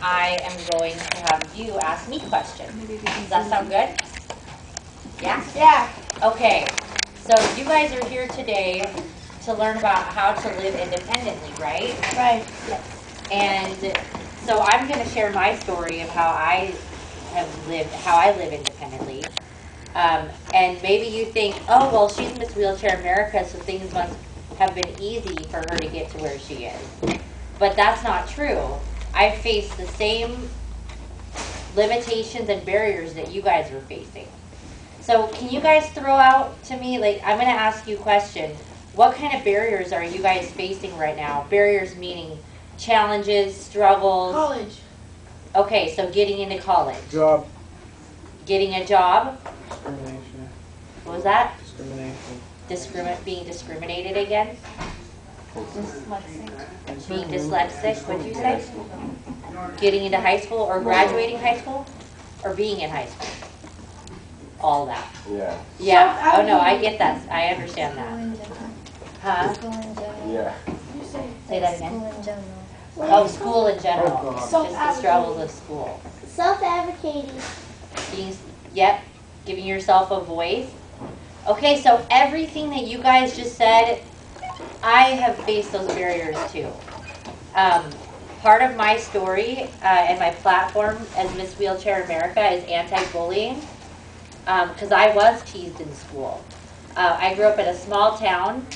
I am going to have you ask me questions. Does that sound good? Yeah? Yeah. Okay, so you guys are here today to learn about how to live independently, right? Right. And so I'm going to share my story of how I live independently. And maybe you think, oh, well, she's Miss Wheelchair America, so things must have been easy for her to get to where she is. But that's not true. I faced the same limitations and barriers that you guys are facing. So can you guys throw out to me, like, I'm going to ask you a question. What kind of barriers are you guys facing right now? Barriers meaning challenges, struggles. College. Okay, so getting into college. Job. Getting a job. Discrimination. What was that? Discrimination. Being discriminated against? Being dyslexic, what'd you say? Getting into high school or graduating high school? Or being in high school? All that. Yeah. Yeah, oh no, I get that, I understand that. Huh? Yeah. Say that again. School in general. Oh, school in general, Oh, just God. the struggles of school. Self-advocating. Yep, giving yourself a voice. Okay, so everything that you guys just said, I have faced those barriers too. Part of my story and my platform as Miss Wheelchair America is anti-bullying, because I was teased in school. I grew up in a small town,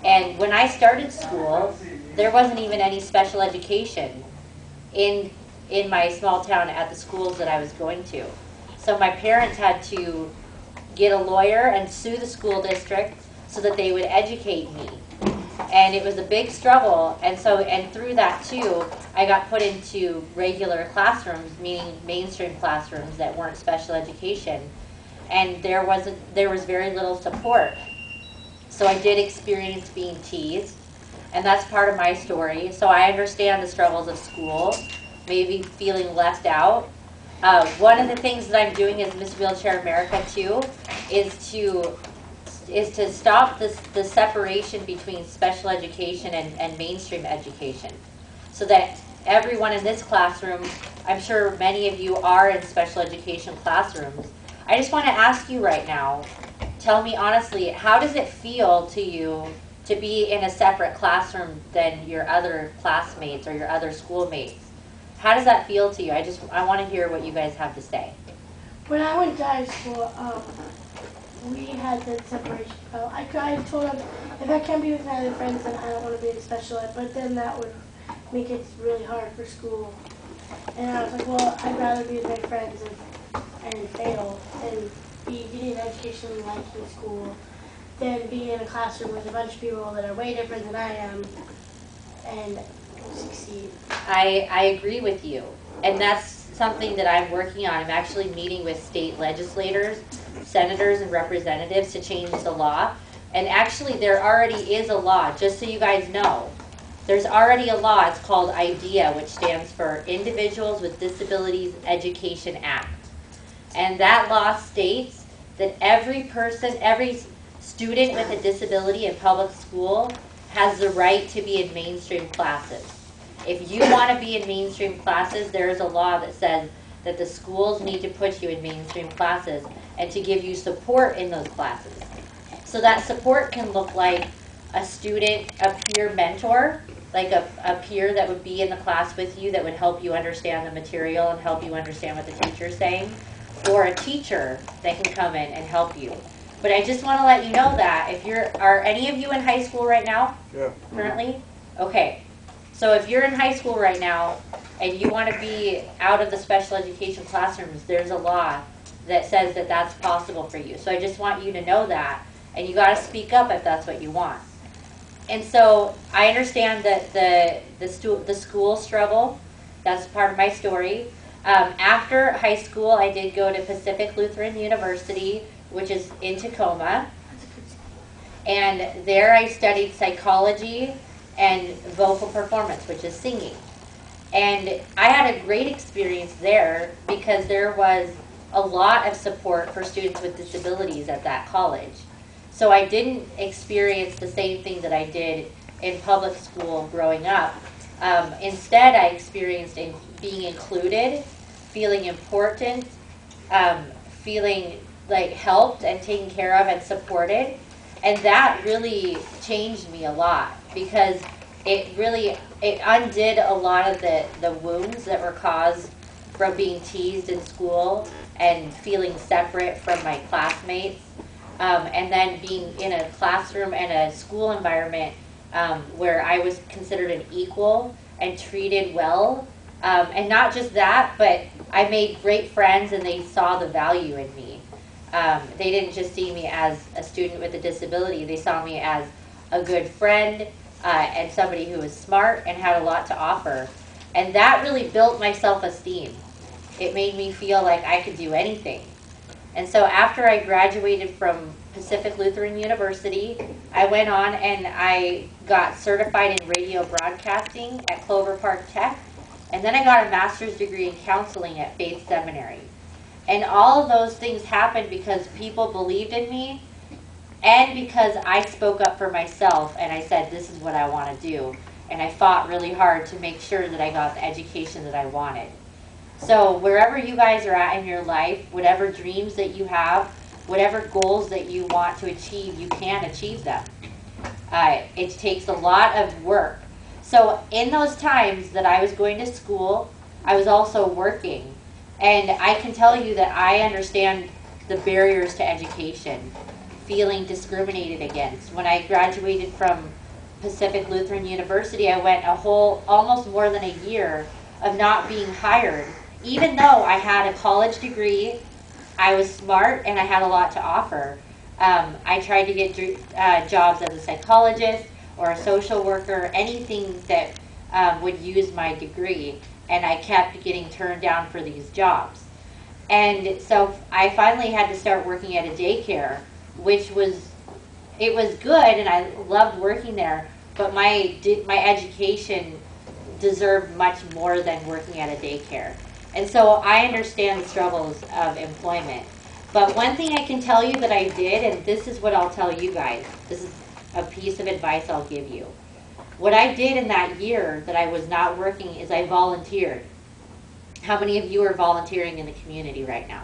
and when I started school, there wasn't even any special education in my small town at the schools that I was going to. So my parents had to get a lawyer and sue the school district so that they would educate me. And it was a big struggle, and through that too, I got put into regular classrooms, meaning mainstream classrooms that weren't special education. And there was very little support. So I did experience being teased, and that's part of my story. So I understand the struggles of school, maybe feeling left out. One of the things that I'm doing as Miss Wheelchair America too is to stop the separation between special education and mainstream education, so that everyone in this classroom, I'm sure many of you are in special education classrooms. I just want to ask you right now, tell me honestly, how does it feel to you to be in a separate classroom than your other classmates or your other schoolmates? How does that feel to you? I want to hear what you guys have to say. When I went to high school, we had the separation. I told them, if I can't be with my other friends, then I don't want to be in special ed. But then that would make it really hard for school. And I was like, well, I'd rather be with my friends and fail and be getting an education and liking school than being in a classroom with a bunch of people that are way different than I am and succeed. I agree with you, and that's something that I'm working on. I'm actually meeting with state legislators, senators, and representatives to change the law. And actually, there already is a law, just so you guys know. There's already a law. It's called IDEA, which stands for Individuals with Disabilities Education Act. And that law states that every student with a disability in public school has the right to be in mainstream classes. If you want to be in mainstream classes, there is a law that says that the schools need to put you in mainstream classes and to give you support in those classes. So that support can look like a student, a peer mentor, like a peer that would be in the class with you that would help you understand the material and help you understand what the teacher's saying, or a teacher that can come in and help you. But I just want to let you know that are any of you in high school right now? Yeah. Currently? Okay. So if you're in high school right now and you want to be out of the special education classrooms, there's a law that says that that's possible for you. So I just want you to know that, and you got to speak up if that's what you want. And so I understand that the school struggle, that's part of my story. After high school, I did go to Pacific Lutheran University, which is in Tacoma. And there I studied psychology and vocal performance, which is singing. And I had a great experience there because there was a lot of support for students with disabilities at that college. So I didn't experience the same thing that I did in public school growing up. Instead, I experienced being included, feeling important, feeling like helped and taken care of and supported. And that really changed me a lot, because it undid a lot of the wounds that were caused from being teased in school and feeling separate from my classmates. And then being in a classroom and a school environment where I was considered an equal and treated well. And not just that, but I made great friends and they saw the value in me. They didn't just see me as a student with a disability, they saw me as a good friend and somebody who was smart and had a lot to offer. And that really built my self-esteem. It made me feel like I could do anything. And so after I graduated from Pacific Lutheran University, I went on and I got certified in radio broadcasting at Clover Park Tech. And then I got a master's degree in counseling at Faith Seminary. And all of those things happened because people believed in me and because I spoke up for myself and I said, this is what I want to do. And I fought really hard to make sure that I got the education that I wanted. So wherever you guys are at in your life, whatever dreams that you have, whatever goals that you want to achieve, you can achieve them. It takes a lot of work. So in those times that I was going to school, I was also working. And I can tell you that I understand the barriers to education, feeling discriminated against. When I graduated from Pacific Lutheran University, I went almost more than a year of not being hired. Even though I had a college degree, I was smart and I had a lot to offer. I tried to get jobs as a psychologist or a social worker, anything that would use my degree, and I kept getting turned down for these jobs. And so I finally had to start working at a daycare, which was good and I loved working there, but my education deserved much more than working at a daycare. And so I understand the struggles of employment. But one thing I can tell you that I did, and this is what I'll tell you guys, this is a piece of advice I'll give you. What I did in that year that I was not working is I volunteered. How many of you are volunteering in the community right now?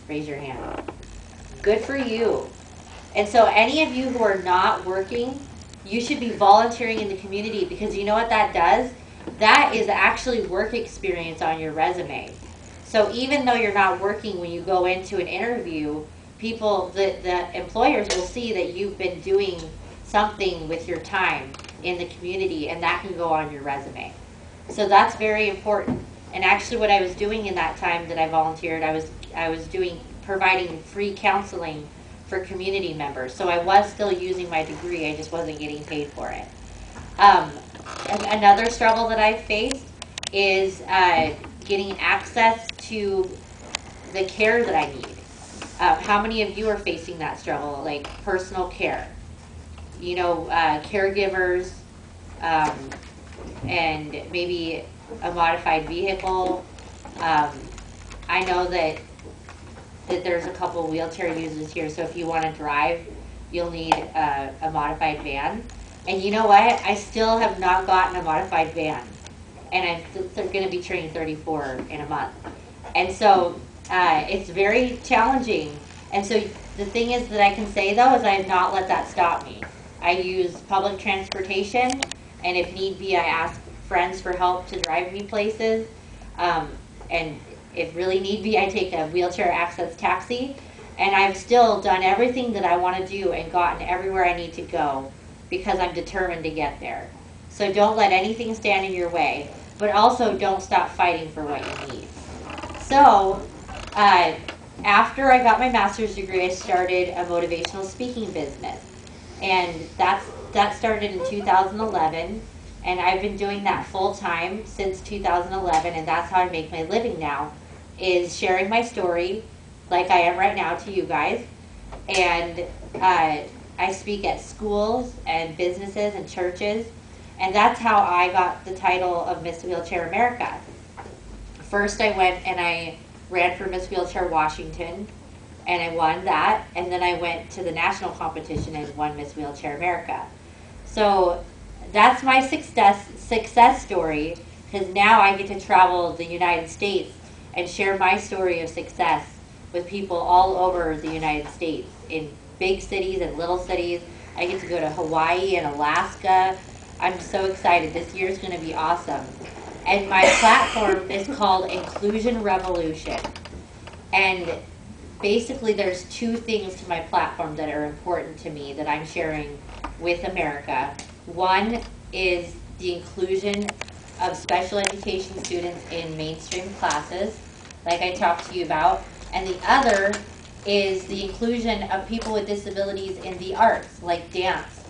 Raise your hand. Good for you. And so any of you who are not working, you should be volunteering in the community, because you know what that does? That is actually work experience on your resume. So even though you're not working, when you go into an interview, the employers will see that you've been doing something with your time in the community, and that can go on your resume. So that's very important. And actually what I was doing in that time that I volunteered, I was providing free counseling for community members. So I was still using my degree, I just wasn't getting paid for it. Another struggle that I faced is getting access to the care that I need. How many of you are facing that struggle, like personal care? You know, caregivers, and maybe a modified vehicle. I know that there's a couple wheelchair users here, so if you want to drive, you'll need a modified van. And you know what? I still have not gotten a modified van. And I'm going to be turning 34 in a month. And so it's very challenging. And so the thing is that I can say, though, is I have not let that stop me. I use public transportation, and if need be, I ask friends for help to drive me places. And if really need be, I take a wheelchair access taxi. And I've still done everything that I want to do and gotten everywhere I need to go, because I'm determined to get there. So don't let anything stand in your way, but also don't stop fighting for what you need. So after I got my master's degree, I started a motivational speaking business. And that started in 2011, and I've been doing that full time since 2011, and that's how I make my living now, is sharing my story like I am right now to you guys. And I speak at schools and businesses and churches, and that's how I got the title of Miss Wheelchair America. First I went and I ran for Miss Wheelchair Washington, and I won that, and then I went to the national competition and won Miss Wheelchair America. So that's my success story, because now I get to travel the United States and share my story of success with people all over the United States, in big cities and little cities. I get to go to Hawaii and Alaska. I'm so excited. This year is going to be awesome. And my platform is called Inclusion Revolution. And basically there's two things to my platform that are important to me that I'm sharing with America. One is the inclusion of special education students in mainstream classes, like I talked to you about. And the other is the inclusion of people with disabilities in the arts, like dance,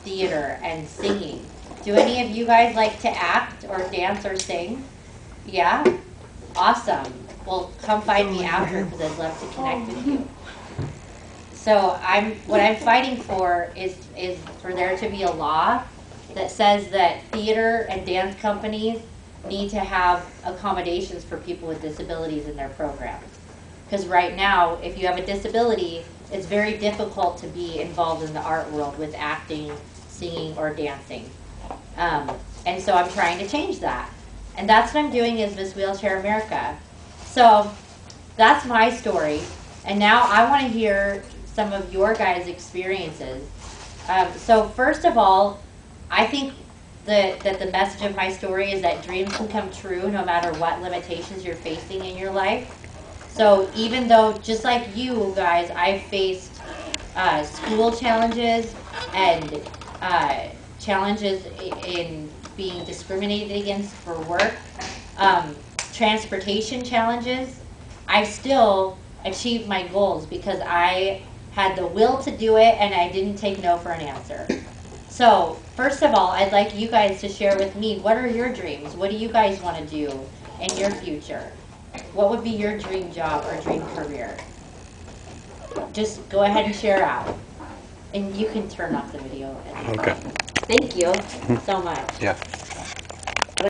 theater, and singing. Do any of you guys like to act or dance or sing? Yeah? Awesome. Well, come find me after because I'd love to connect with you. So what I'm fighting for is for there to be a law that says that theater and dance companies need to have accommodations for people with disabilities in their programs. Because right now, if you have a disability, it's very difficult to be involved in the art world with acting, singing, or dancing. And so I'm trying to change that. And that's what I'm doing as Miss Wheelchair America. So that's my story. And now I want to hear some of your guys' experiences. So first of all, I think that the message of my story is that dreams can come true no matter what limitations you're facing in your life. So even though, just like you guys, I've faced school challenges and challenges in being discriminated against for work, transportation challenges, I still achieved my goals because I had the will to do it and I didn't take no for an answer. So first of all, I'd like you guys to share with me, what are your dreams? What do you guys want to do in your future? What would be your dream job or dream career? Just go ahead and share out. And you can turn off the video. Okay. Thank you so much. Yeah.